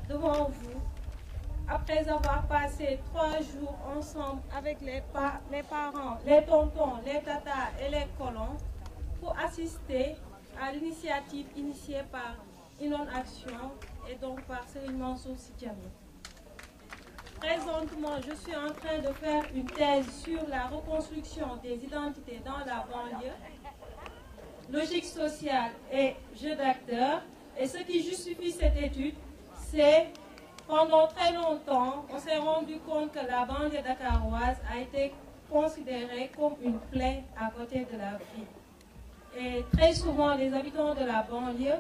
devant vous, après avoir passé 3 jours ensemble avec les parents, les tontons, les tatas et les colons, pour assister à l'initiative initiée par Inon Action et donc par Serigne Mansour Sy Djamil. Présentement, je suis en train de faire une thèse sur la reconstruction des identités dans la banlieue, logique sociale et jeu d'acteurs. Et ce qui justifie cette étude, c'est pendant très longtemps, on s'est rendu compte que la banlieue dakaroise a été considérée comme une plaie à côté de la ville. Et très souvent, les habitants de la banlieue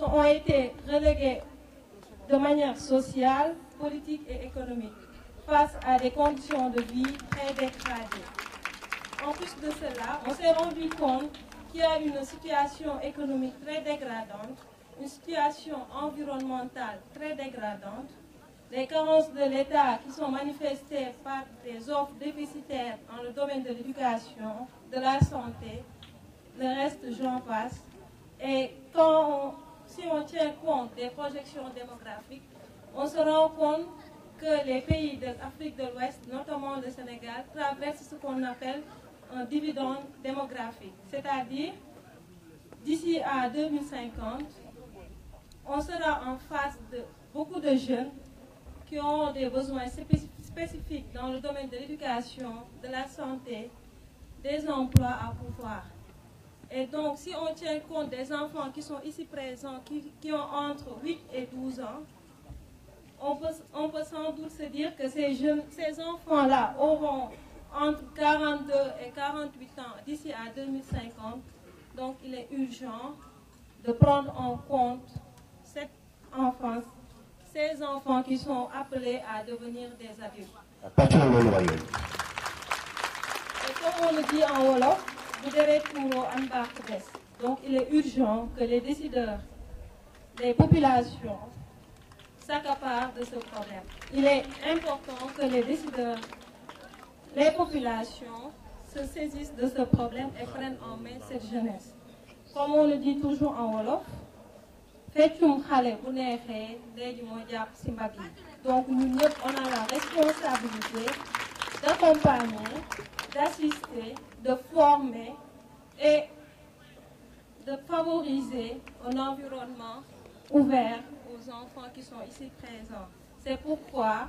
ont été relégués de manière sociale, politique et économique face à des conditions de vie très dégradées. En plus de cela, on s'est rendu compte qu'il y a une situation économique très dégradante, une situation environnementale très dégradante, les carences de l'État qui sont manifestées par des offres déficitaires dans le domaine de l'éducation, de la santé, le reste j'en passe. Et si on tient compte des projections démographiques, on se rend compte que les pays de l'Afrique de l'Ouest, notamment le Sénégal, traversent ce qu'on appelle un dividende démographique. C'est-à-dire, d'ici à 2050, on sera en face de beaucoup de jeunes qui ont des besoins spécifiques dans le domaine de l'éducation, de la santé, des emplois à pouvoir. Et donc, si on tient compte des enfants qui sont ici présents, qui ont entre 8 et 12 ans, on peut sans doute se dire que ces enfants-là auront entre 42 et 48 ans d'ici à 2050. Donc, il est urgent de prendre en compte cette enfance, ces enfants qui sont appelés à devenir des adultes. Et comme on le dit en Wolof, donc il est urgent que les décideurs, les populations s'accaparent de ce problème. Il est important que les décideurs, les populations se saisissent de ce problème et prennent en main cette jeunesse. Comme on le dit toujours en Wolof, donc nous on a la responsabilité d'accompagner, d'assister, de former et de favoriser un environnement ouvert aux enfants qui sont ici présents. C'est pourquoi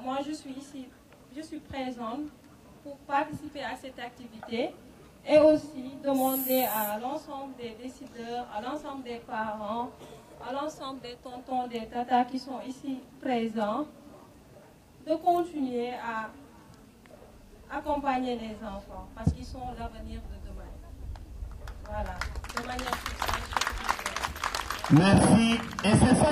moi je suis présente pour participer à cette activité et aussi demander à l'ensemble des décideurs, à l'ensemble des parents, à l'ensemble des tontons, des tatas qui sont ici présents, de continuer à accompagner les enfants parce qu'ils sont l'avenir de demain. Voilà, de manière sociale. Merci. Et c'est ça.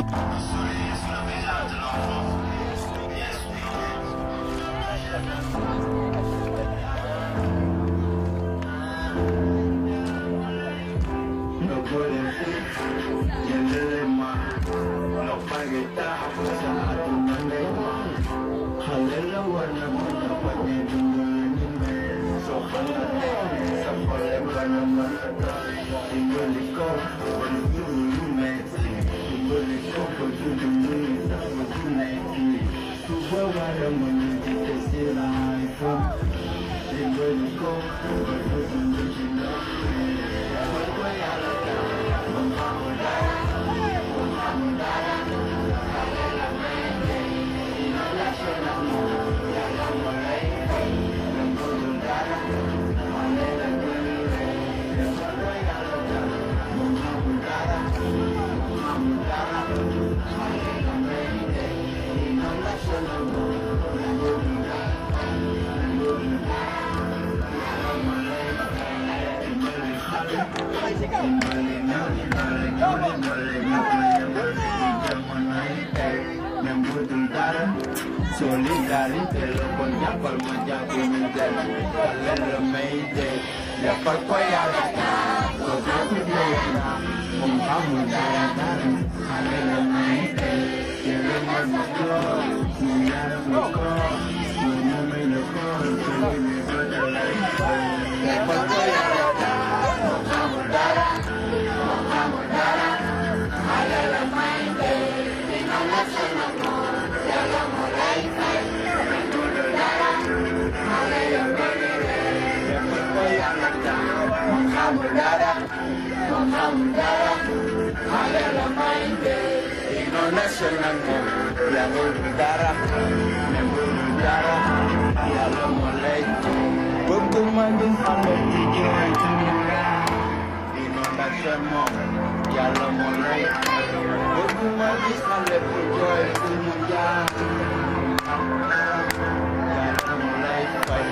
Solidarité, le bon diable, le diable, le meilleur, il y a pas de quoi y aller. national moom yàlla du dara membre du dara yàlla moo lay bëgguma gis xale bu jooy suñu gaal inondation moom yàlla moo lay bëgguma gis xale bu jooy suñu gaal yàlla moo lay fay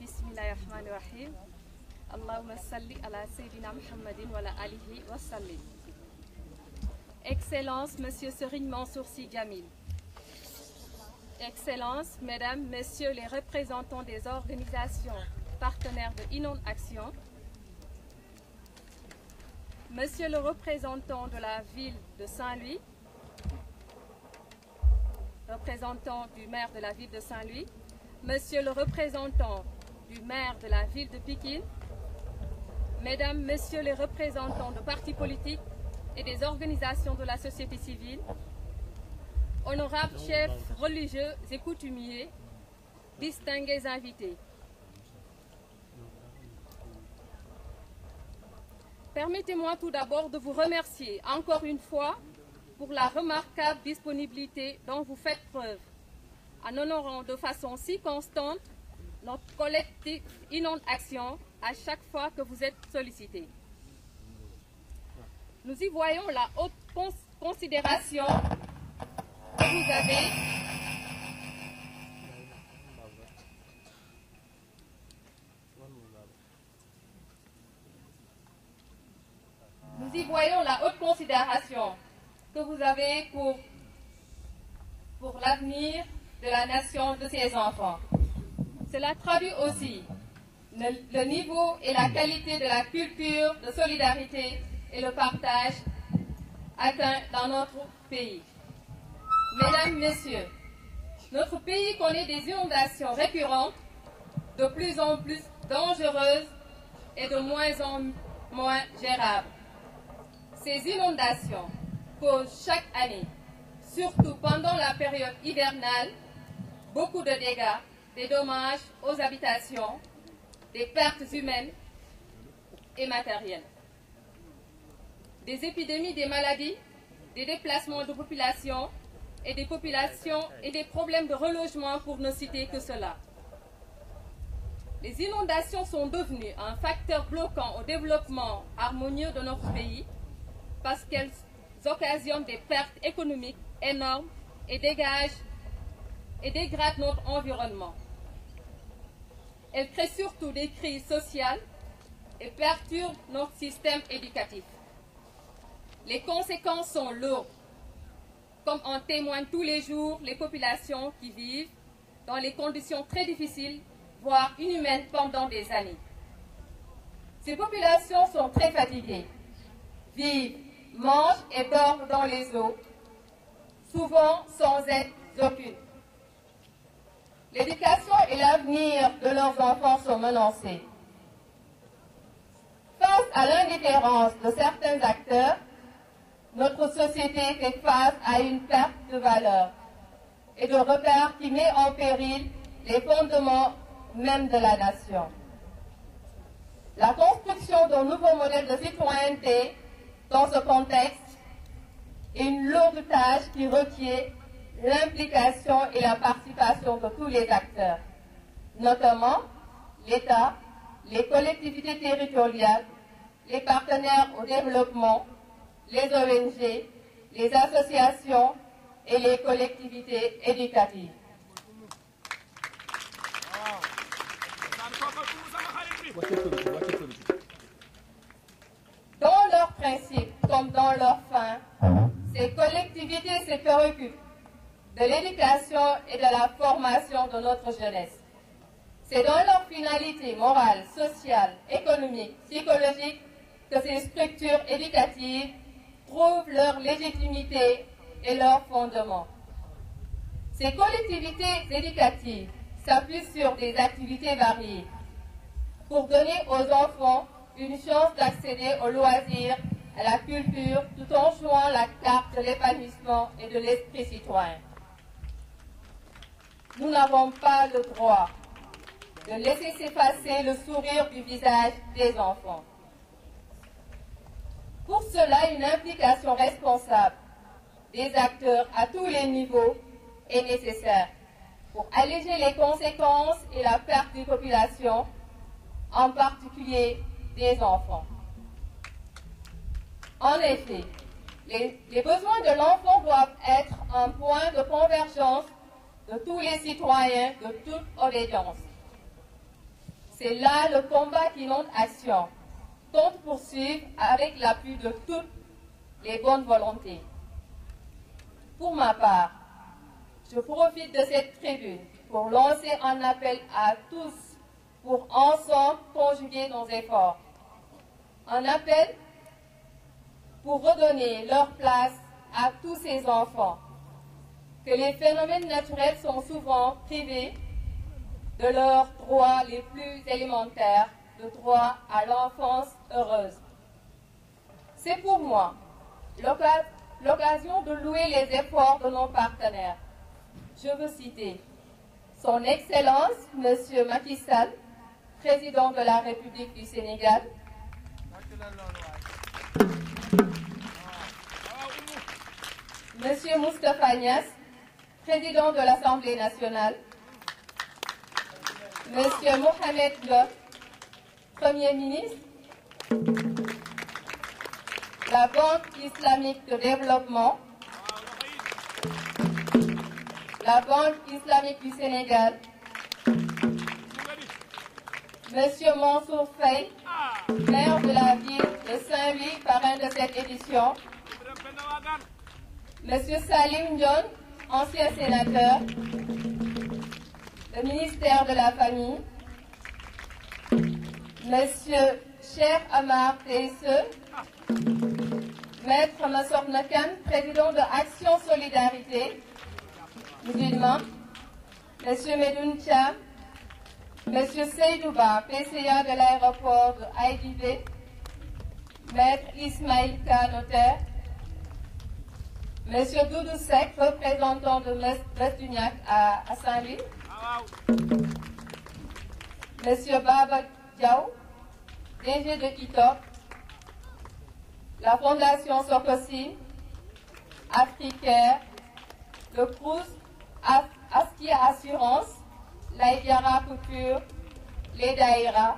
بسم الله الرحمن الرحيم اللهم صل على سيدنا محمد وعلى آله وسلم. Excellence, Monsieur Serigne Mansour Sy Djamil. Excellences, Mesdames, Messieurs les représentants des organisations partenaires de Inonde Action, Monsieur le représentant de la ville de Saint-Louis, représentant du maire de la ville de Saint-Louis, Monsieur le représentant du maire de la ville de Pikine, Mesdames, Messieurs les représentants de partis politiques et des organisations de la société civile, honorables chefs religieux et coutumiers, distingués invités. Permettez-moi tout d'abord de vous remercier encore une fois pour la remarquable disponibilité dont vous faites preuve en honorant de façon si constante notre collectif Inonde Action à chaque fois que vous êtes sollicités. Nous y voyons la haute considération que vous avez pour l'avenir de la nation, de ses enfants. Cela traduit aussi le niveau et la qualité de la culture de solidarité et le partage atteint dans notre pays. Mesdames, Messieurs, notre pays connaît des inondations récurrentes, de plus en plus dangereuses et de moins en moins gérables. Ces inondations causent chaque année, surtout pendant la période hivernale, beaucoup de dégâts, des dommages aux habitations, des pertes humaines et matérielles, des épidémies, des maladies, des déplacements de population et des populations et des problèmes de relogement pour ne citer que cela. Les inondations sont devenues un facteur bloquant au développement harmonieux de notre pays parce qu'elles occasionnent des pertes économiques énormes et dégradent notre environnement. Elles créent surtout des crises sociales et perturbent notre système éducatif. Les conséquences sont lourdes, comme en témoignent tous les jours les populations qui vivent dans les conditions très difficiles, voire inhumaines pendant des années. Ces populations sont très fatiguées, vivent, mangent et dorment dans les eaux, souvent sans aide aucune. L'éducation et l'avenir de leurs enfants sont menacés. Face à l'indifférence de certains acteurs, notre société fait face à une perte de valeur et de repères qui met en péril les fondements même de la nation. La construction d'un nouveau modèle de citoyenneté dans ce contexte est une lourde tâche qui requiert l'implication et la participation de tous les acteurs, notamment l'État, les collectivités territoriales, les partenaires au développement, les ONG, les associations et les collectivités éducatives. Dans leurs principes comme dans leurs fins, ces collectivités se préoccupent de l'éducation et de la formation de notre jeunesse. C'est dans leur finalité morale, sociale, économique, psychologique que ces structures éducatives trouvent leur légitimité et leur fondement. Ces collectivités éducatives s'appuient sur des activités variées pour donner aux enfants une chance d'accéder aux loisirs, à la culture, tout en jouant la carte de l'épanouissement et de l'esprit citoyen. Nous n'avons pas le droit de laisser s'effacer le sourire du visage des enfants. Pour cela, une implication responsable des acteurs à tous les niveaux est nécessaire pour alléger les conséquences et la perte des populations, en particulier des enfants. En effet, les besoins de l'enfant doivent être un point de convergence de tous les citoyens de toute obédience. C'est là le combat qu'Inonde Action compte poursuivre avec l'appui de toutes les bonnes volontés. Pour ma part, je profite de cette tribune pour lancer un appel à tous pour ensemble conjuguer nos efforts. Un appel pour redonner leur place à tous ces enfants, que les phénomènes naturels sont souvent privés de leurs droits les plus élémentaires, le droit à l'enfance heureuse. C'est pour moi l'occasion de louer les efforts de nos partenaires. Je veux citer Son Excellence, M. Macky Sall, président de la République du Sénégal, M. Moustapha Niasse, président de l'Assemblée nationale, M. Mohamed Diop, Premier ministre, la Banque islamique de développement, la Banque islamique du Sénégal, M. Mansour Faye, maire de la ville de Saint-Louis, parrain de cette édition, M. Salim Dione, ancien sénateur, le ministère de la Famille, M. Cheikh Amar Teisse, Maître Massor Nakan, président de Action Solidarité musulman, M. Medoun Thiam, M. Seydouba, PCA de l'aéroport de Haïdibé, Maître Ismaïl K, notaire, M. Doudou Sek, représentant de Westuniac à Saint-Louis, M. Baba Diaw, DG de ITOP, la Fondation Sokosim, Africaire, le Crous, Askia Assurance, l'Aïdiara Couture, les Daïra,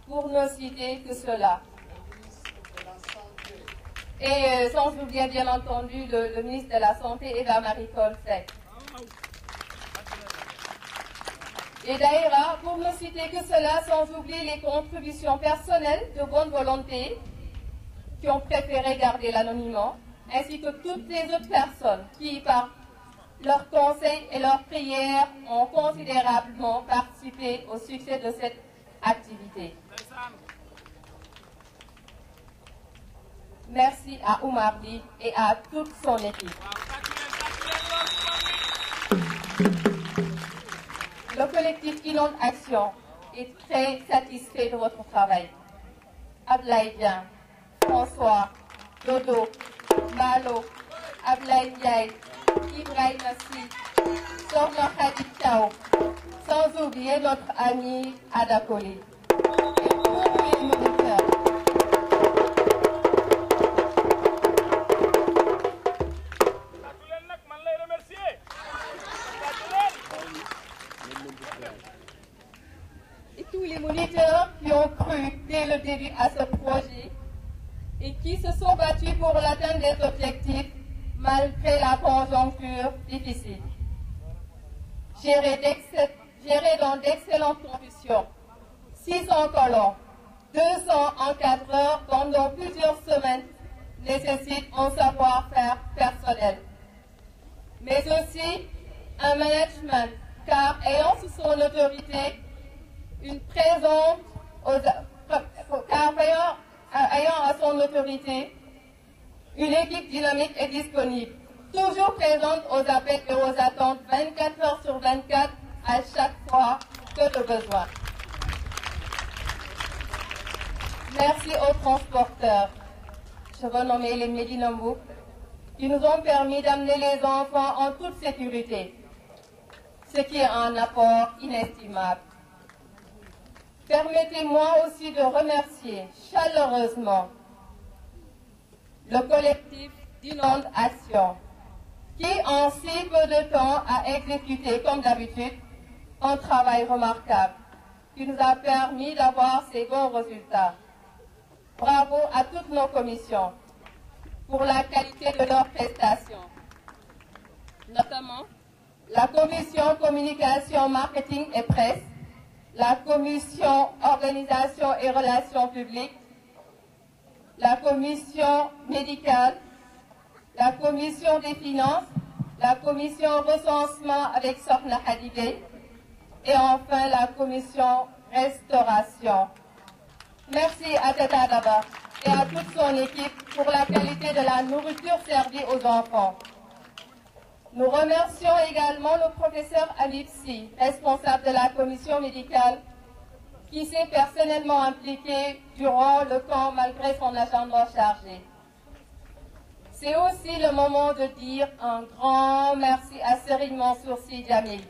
pour ne citer que cela. Et sans oublier bien entendu le ministre de la Santé, Eva Marie Colsec. Et Daïra, pour ne citer que cela, sans oublier les contributions personnelles de bonne volonté qui ont préféré garder l'anonymat, ainsi que toutes les autres personnes qui, par leurs conseils et leurs prières, ont considérablement participé au succès de cette activité. Merci à Oumar Ly et à toute son équipe. Le collectif Inonde Action est très satisfait de votre travail. Ablaye Dian, François, Dodo, Malo, Ablaye Ndiaye, Ibrahim Assi, Sorna Khadi Chao, sans oublier notre ami Adakoli. Et tous les moniteurs. Et tous les moniteurs qui ont cru dès le début à ce projet et qui se sont battus pour l'atteinte des objectifs malgré la conjoncture difficile. Gérer dans d'excellentes conditions, 600 colons, 200 encadreurs pendant plusieurs semaines nécessite un savoir-faire personnel. mais aussi un management, car ayant sous son autorité une présence, ayant à son autorité une équipe dynamique et disponible, toujours présente aux appels et aux attentes 24 heures sur 24 à chaque fois que de besoin. Merci aux transporteurs, je veux nommer les Médinambou, qui nous ont permis d'amener les enfants en toute sécurité, ce qui est un apport inestimable. Permettez-moi aussi de remercier chaleureusement le collectif d'Inonde Action, qui en si peu de temps a exécuté, comme d'habitude, un travail remarquable, qui nous a permis d'avoir ces bons résultats. Bravo à toutes nos commissions pour la qualité de leurs prestations, notamment la commission communication, marketing et presse, la commission organisation et relations publiques, la commission médicale, la commission des finances, la commission recensement avec Sokhna Hadibé et enfin la commission restauration. Merci à Teta Daba et à toute son équipe pour la qualité de la nourriture servie aux enfants. Nous remercions également le professeur Alipsi, responsable de la commission médicale, qui s'est personnellement impliqué durant le camp malgré son agenda chargé. C'est aussi le moment de dire un grand merci à Serigne Mansour Sy Djamil.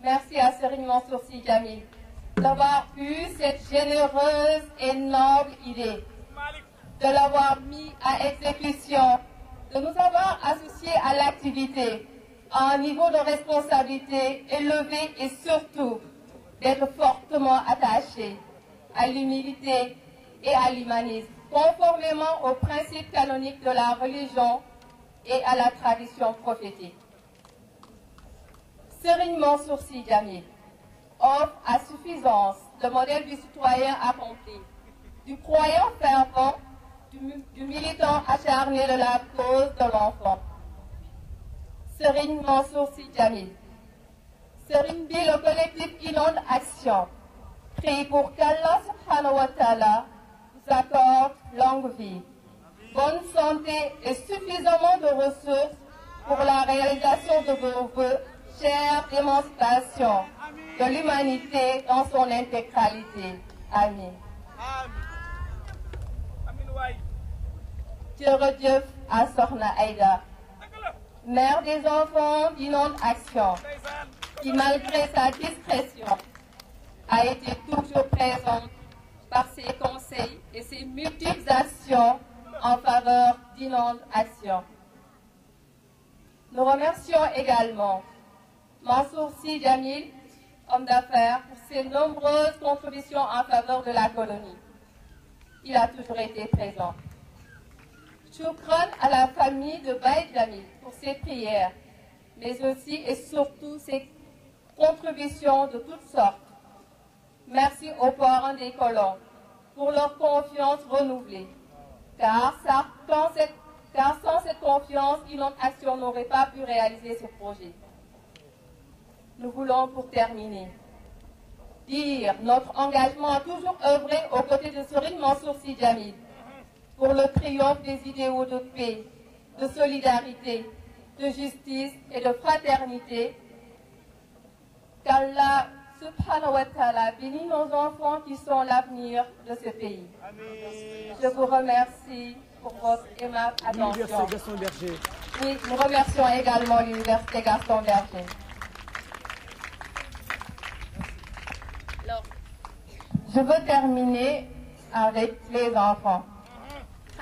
Merci à Serigne Mansour Sy Djamil d'avoir eu cette généreuse et noble idée, de l'avoir mis à exécution, de nous avoir associés à l'activité à un niveau de responsabilité élevé et surtout d'être fortement attachés à l'humilité et à l'humanisme, conformément aux principes canoniques de la religion et à la tradition prophétique. Serigne Mansour Sy Djamil offre à suffisance le modèle du citoyen accompli, du croyant fervent, du militant acharné de la cause de l'enfant. Serigne Mansour Sy Djamil. Serigne Bi, le collectif Inonde Action, prie pour qu'Allah subhanahu wa ta'ala vous accorde longue vie, bonne santé et suffisamment de ressources pour la réalisation de vos vœux, chère émancipation de l'humanité dans son intégralité. Amen. Jërëjëf à Sokhna Aïda, mère des enfants d'Inonde Action, qui malgré sa discrétion a été toujours présente par ses conseils et ses multiples actions en faveur d'Inonde Action. Nous remercions également Mansour Sy Djamil, homme d'affaires, pour ses nombreuses contributions en faveur de la colonie. Il a toujours été présent. Choukran à la famille de Baye Djamil pour ses prières, mais aussi et surtout ses contributions de toutes sortes. Merci aux parents des colons pour leur confiance renouvelée, car sans cette confiance, Inonde Action n'aurait pas pu réaliser ce projet. Nous voulons, pour terminer, dire notre engagement à toujours œuvrer aux côtés de Serigne Mansour Sy Djamil pour le triomphe des idéaux de paix, de solidarité, de justice et de fraternité. Qu'Allah subhanahu wa ta'ala bénisse nos enfants qui sont l'avenir de ce pays. Je vous remercie pour votre aimable attention. L'Université Gaston Berger. Oui, nous remercions également l'Université Gaston Berger. Alors, je veux terminer avec les enfants.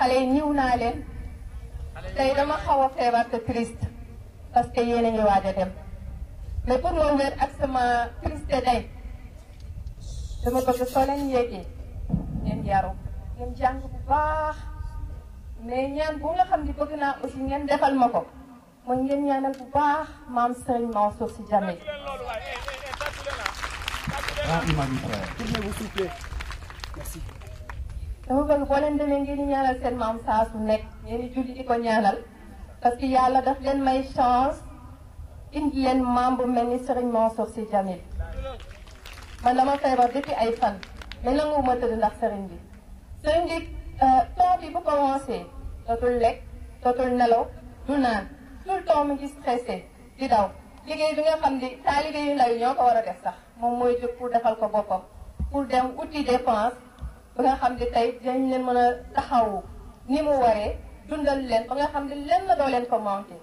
Allez, nous n'allons. Tey dama xaw a feebar te triste parce que yéen a ngi waaj a dem mais pour moom wér ak sama triste day dama bëgg soo leen yéegee ngeen yaru ngeen jàng bu baax mais ñaan bu nga xam ni bëgg naa aussi ngeen defal ma ko mooy ngeen ñaanal bu baax maam Serigne Mansour Sy Djamil. Tournez-vous s'il vous plaît. Merci. dama bëgg boo leen demee ngeen di ñaanal seen maam saa su nekk ngeen di julli di ko ñaanal parce que yàlla daf leen may chance indi leen maam bu mel ni Serigne Mansour Sy Djamil man dama feebar depuis ay fan mais nanguwuma tëdd ndax Serigne bi Serigne bi temps bi bu commencé dootul lekk dootul nelaw du naan tout le temps mu ngi stressé di daw liggéey bi nga xam ne taalibe yu ndaw yi ñoo ko war a def sax moom mooy jóg pour defal ko boppam pour dem uti dépense ba nga xam ne tey dinañ leen mën a taxawu ni mu waree dundal leen ba nga xam ne leen la doo leen ko monté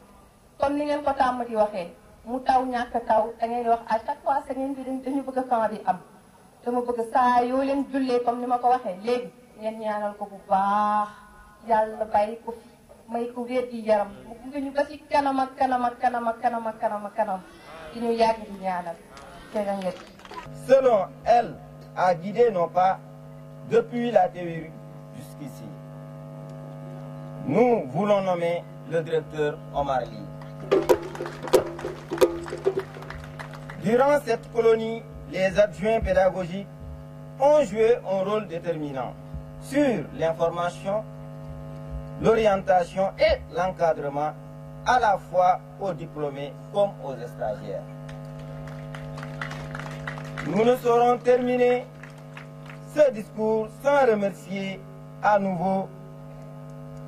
comme ni ngeen ko tàmm di waxee mu taw ñàkk taw da ngeen wax à chaque fois sa ngeen bi dañu bëgg camp bi am dama bëgg saa yoo leen jullee comme ni ma ko waxee léegi ngeen ñaanal ko bu baax yàlla bàyyi ko fi may ko wér di yaram mu gunge ñu ba ci kanam ak kanam ak kanam ak kanam ak kanam ak kanam di ñu yàgg di ñaanal jërë ngeen. Selon elle, a guidé nos pas depuis la théorie jusqu'ici. Nous voulons nommer le directeur Omar Ly. Durant cette colonie, les adjoints pédagogiques ont joué un rôle déterminant sur l'information, l'orientation et l'encadrement à la fois aux diplômés comme aux stagiaires. Nous ne saurons terminer ce discours sans remercier à nouveau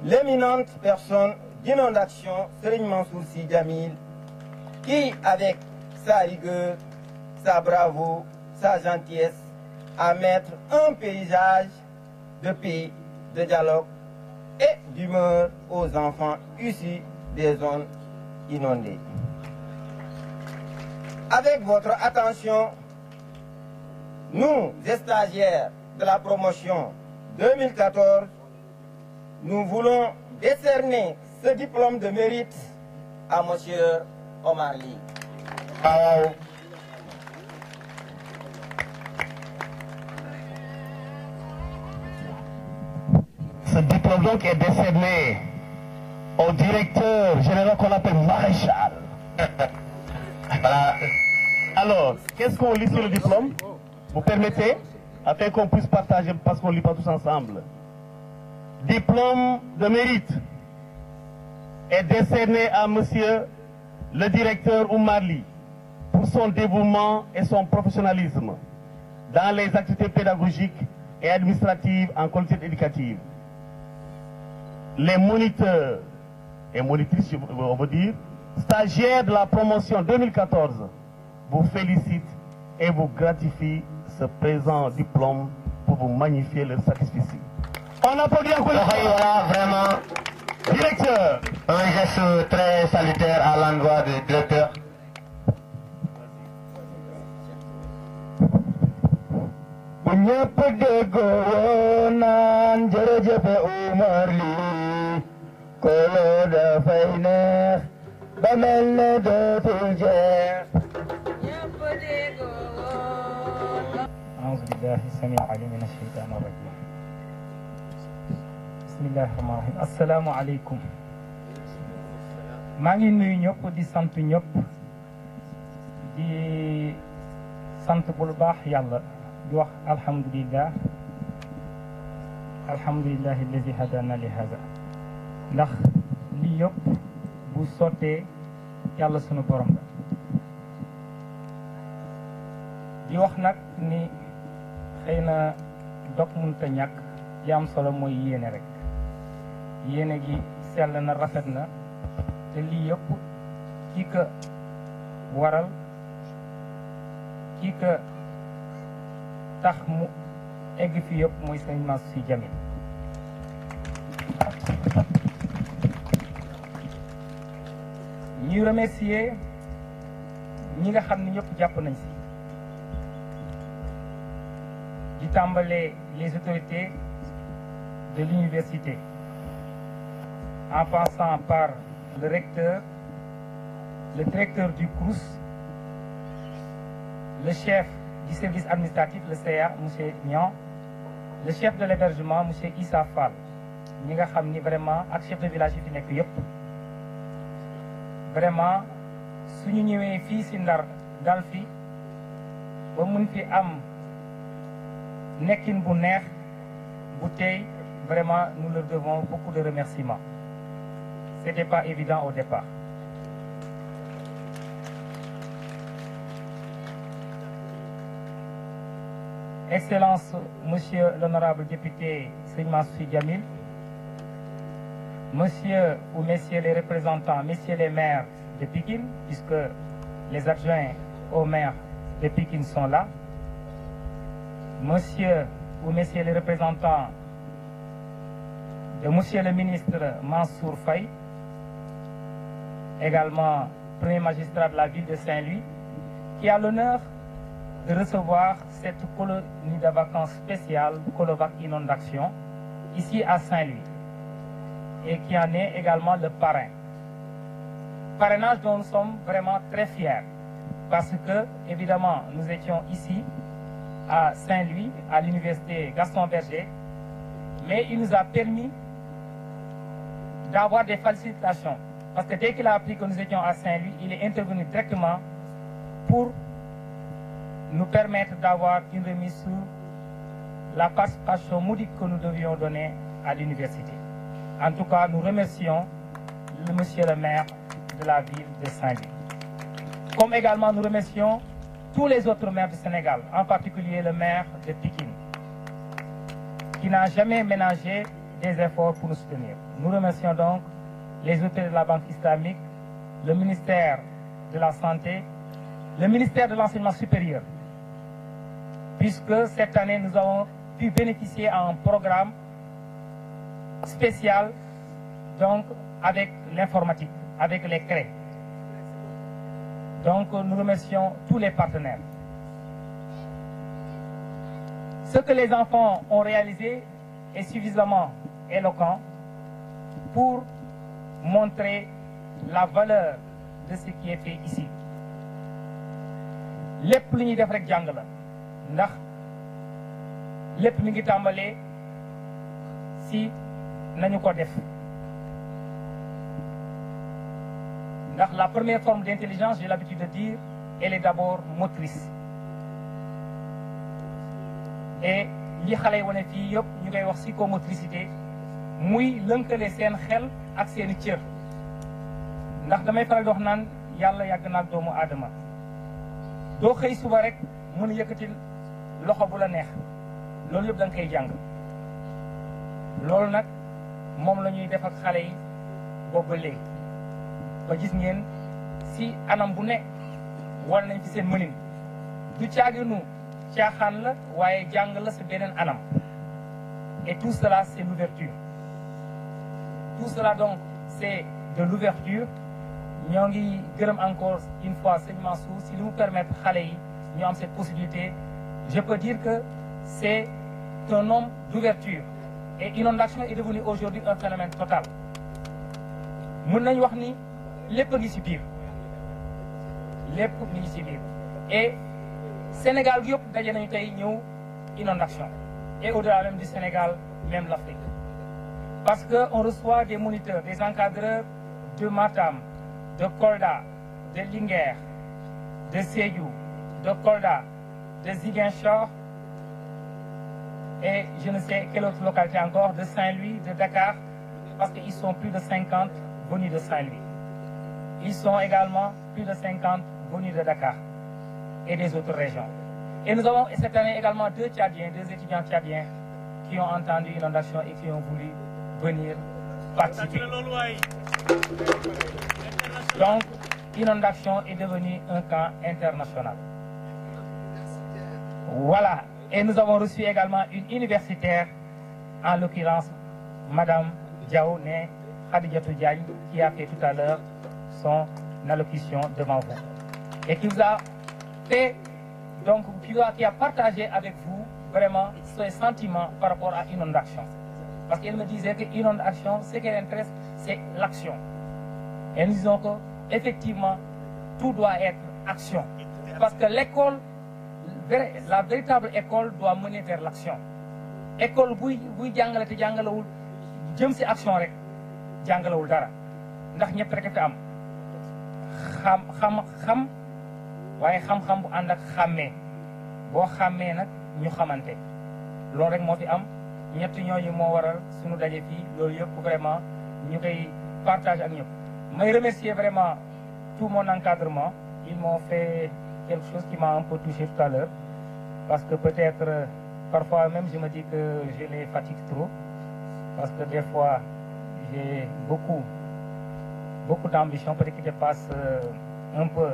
l'éminente personne d'inondation Serigne Mansour Sy Djamil qui, avec sa rigueur, sa bravoure, sa gentillesse, à mettre un paysage de paix, de dialogue et d'humeur aux enfants issus des zones inondées. Avec votre attention, nous, stagiaires de la promotion 2014, nous voulons décerner ce diplôme de mérite à M. Omar Ly. Ce diplôme donc est décerné au directeur général qu'on appelle maréchal. Voilà. Alors, qu'est-ce qu'on lit sur le diplôme? Vous permettez, afin qu'on puisse partager, parce qu'on ne lit pas tous ensemble. Diplôme de mérite est décerné à monsieur le directeur Omar Ly pour son dévouement et son professionnalisme dans les activités pédagogiques et administratives en qualité éducative. Les moniteurs et monitrices, on veut dire, stagiaires de la promotion 2014 vous félicitent et vous gratifient ce présent diplôme pour vous magnifier leur satisfaction. On applaudit encore une fois. Voilà, vraiment. Directeur. Un geste très salutaire à l'endroit du directeur. Omar Ly kolo da fay neex ba mel ne dootul jeex. أعوذ بالله السميع العليم من الشيطان الرجيم. بسم الله الرحمن الرحيم. السلام عليكم. maa ngi nuyu ñëpp di sant ñëpp di sant bu baax yàlla di wax alhamdulillah alhamdulillahi alladi hadana li hada ndax lii yëpp bu sottee yàlla sunu borom la di wax nag ni xëy na dog mënta ñàkk li am solo mooy yéene rek yéene gi sell na rafet na te lii yëpp kii ka waral kii ka tax mu egg fi yëpp mooy Serigne Mansour Sy Djamil ñuy remercier ñi nga xam ne ñëpp jàpp nañ si di tàmbalee les autorités de l'université en passant par le recteur, le directeur du CROUS, le chef du service administratif, le CA, M. Nian, le chef de l'hébergement, M. Issa Fall. ñi nga xam ni vraiment ak chef de village yi fi nekk yëpp vraiment suñu ñëwee fii si Ndar dal fi ba mun fi am nekkin bu neex Bouteille, vraiment, nous leur devons beaucoup de remerciements. Ce n'était pas évident au départ. Excellence, Monsieur l'honorable député Serigne Mansour Sy Djamil, Monsieur ou Messieurs les représentants, Messieurs les maires de Pikine, puisque les adjoints aux maires de Pikine sont là, Monsieur ou Messieurs les représentants de Monsieur le ministre Mansour Faye, également Premier magistrat de la ville de Saint-Louis, qui a l'honneur de recevoir cette colonie de vacances spéciale Colovac Inondation ici à Saint-Louis et qui en est également le parrain. Parrainage dont nous sommes vraiment très fiers parce que, évidemment, nous étions ici à Saint-Louis, à l'université Gaston Berger, mais il nous a permis d'avoir des facilitations parce que dès qu'il a appris que nous étions à Saint-Louis, il est intervenu directement pour nous permettre d'avoir une remise sur la participation modique que nous devions donner à l'université. En tout cas, nous remercions le monsieur le maire de la ville de Saint-Louis. Comme également nous remercions tous les autres maires du Sénégal, en particulier le maire de Pikine, qui n'a jamais ménagé des efforts pour nous soutenir. Nous remercions donc les autorités de la Banque islamique, le ministère de la Santé, le ministère de l'Enseignement supérieur, puisque cette année, nous avons pu bénéficier à un programme spécial, donc avec l'informatique, avec les CRE. Donc, nous remercions tous les partenaires. Ce que les enfants ont réalisé est suffisamment éloquent pour montrer la valeur de ce qui est fait ici. lépp lu ñuy def rek jàng la ndax lépp mi ngi tàmbalee si nañu ko def ndax la première forme d'intelligence, j'ai l'habitude de dire, elle est d'abord motrice. Et li xale yi wane fii yëpp ñu koy wax psychomotricité muy lënkale seen xel ak seeni cër ndax damay faral di wax naan yàlla yàgg na ak doomu aadama doo xëy suba rek mën a yëkkati loxo bu la neex loolu yëpp da nga koy jàng loolu nag moom la ñuy def ak xale yi boobu ba léegi ba gis ngeen si anam bu ne war nañ ci seen mënin du caaginu caaxaan la waaye jàng la si beneen anam et tout cela c'est l'ouverture tout cela donc c'est de l'ouverture ñoo ngi gërëm encore une fois sëñ Mansour si li mu permettre xale yi ñu am cette possibilité. Je peux dire que c'est un homme d'ouverture et Inondation est devenu aujourd'hui un phénomène total mën nañu wax ni lépp a ngi si biir lépp mi ngi si biir et Sénégal gi yëpp daje nañu tey ñëw Inondation et au-delà même du Sénégal, même l'Afrique. Parce qu'on reçoit des moniteurs, des encadreurs de Matam, de Kolda, de Linguère, de Sédhiou, de Kolda, de Ziguinchor et je ne sais quelle autre localité encore, de Saint-Louis, de Dakar, parce qu'ils sont plus de 50 venus de Saint-Louis. Ils sont également plus de 50 venus de Dakar et des autres régions. Et nous avons cette année également deux étudiants tchadiens qui ont entendu Inondation et qui ont voulu venir participer. Donc, Inondation est devenu un camp international. Voilà. Et nous avons reçu également une universitaire, en l'occurrence, Madame Diao Né Khadijatou Diagne, qui a fait tout à l'heure son allocution devant vous. Et qui vous a fait, donc, qui a partagé avec vous vraiment ses sentiments par rapport à Inondation. Parce qu'elle me disait que Inondation, ce qui l'intéresse, c'est l'action. Et nous disons qu'effectivement, tout doit être action. Parce que l'école, la véritable école doit mener vers l'action. École, buy jàngale te jàngalewul jëm si action rek jàngalewul dara ndax ñëpp rek fi am xam waaye xam-xam bu ànd ak xàmmee boo xàmmee nag ñu xamante loolu rek moo fi am ñett ñooñu moo waral suñu daje fii loolu yëpp vraiment ñu koy partage ak ñëpp. may remercier vraiment tout mon encadrement. Ils m'ont fait quelque chose qui m'a un peu touché tout à l'heure parce que peut-être parfois même je me dis que je les fatigue trop parce que des fois j'ai beaucoup d'ambition, peut-être qu'ils dépassent un peu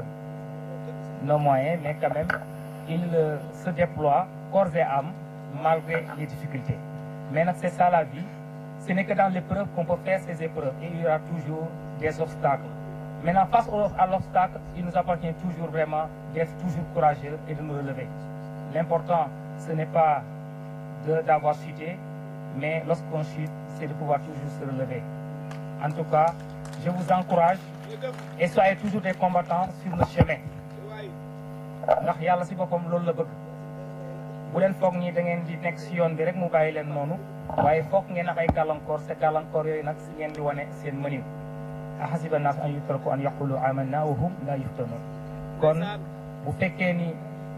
nos moyens, mais quand même ils se déploient corps et âme malgré les difficultés. Maintenant c'est ça la vie, ce n'est que dans l'épreuve qu'on peut faire ces épreuves et il y aura toujours des obstacles. Maintenant, face à l'obstacle, il nous appartient toujours vraiment d'être toujours courageux et de nous relever. L'important, ce n'est pas d'avoir chuté, mais lorsqu'on chute, c'est de pouvoir toujours se relever. En tout cas, je vous encourage et soyez toujours des combattants sur le chemin. ndax yàlla si boppam loolu la bëgg bu leen foog ñi da ngeen di nekk si yoon bi rek mu bàyyi leen noonu waaye foog ngeen am ay gàllankoor te gàllankoor yooyu nag si ngeen di wane seen mënin. ahasiba naas an yutraku an yaqulu amanna wa hum la yuftanun kon bu fekkee ni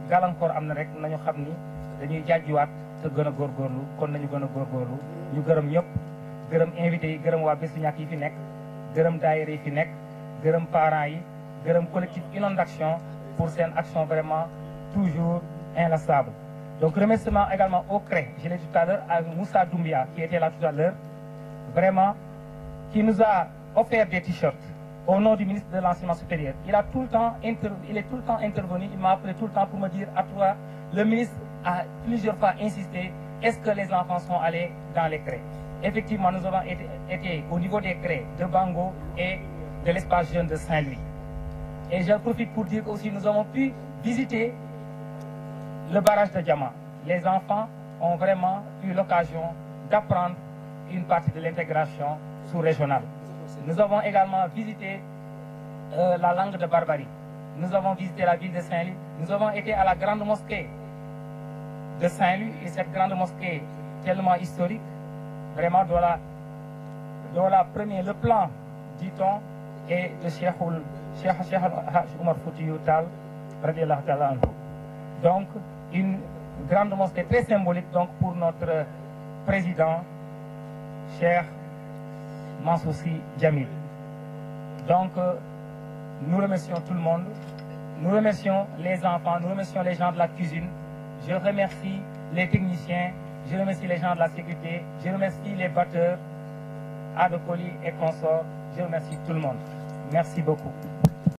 gàllankoor am na rek nañu xam ni dañuy jàjjuwaat te gën a góorgóorlu kon nañu gën a góorgóorlu ñu gërëm ñëpp gërëm invité yi gërëm waa Bés Bu Ñakk yi fi nekk gërëm daayira yi fi nekk gërëm parents yi gërëm collectif Inondation pour seen action vraiment toujours inlassable. Donc remerciement également au CREI, je l'ai dit tout à l'heure, à Moussa Doumbia qui était là tout à l'heure, vraiment qui nous a offert des t-shirts au nom du ministre de l'Enseignement supérieur. Il est tout le temps intervenu, il m'a appelé tout le temps pour me dire à toi, le ministre a plusieurs fois insisté, est-ce que les enfants sont allés dans les CREI? Effectivement, nous avons été au niveau des CREI de Bango et de l'espace jeune de Saint-Louis. Et j'en profite pour dire aussi nous avons pu visiter le barrage de Diama. Les enfants ont vraiment eu l'occasion d'apprendre une partie de l'intégration sous-régionale. Nous avons également visité la langue de Barbarie. Nous avons visité la ville de Saint-Louis. Nous avons été à la grande mosquée de Saint-Louis et cette grande mosquée tellement historique, vraiment dont le plan, dit-on, est de Cheikh Oumar Foutiyou Tall, radiallahu ta'ala anhu. Donc, une grande mosquée très symbolique donc, pour notre président, Cheikh Mansour Sy Djamil. Donc, nous remercions tout le monde. Nous remercions les enfants, nous remercions les gens de la cuisine. Je remercie les techniciens, je remercie les gens de la sécurité, je remercie les batteurs, Adokoli et consorts. Je remercie tout le monde. Merci beaucoup.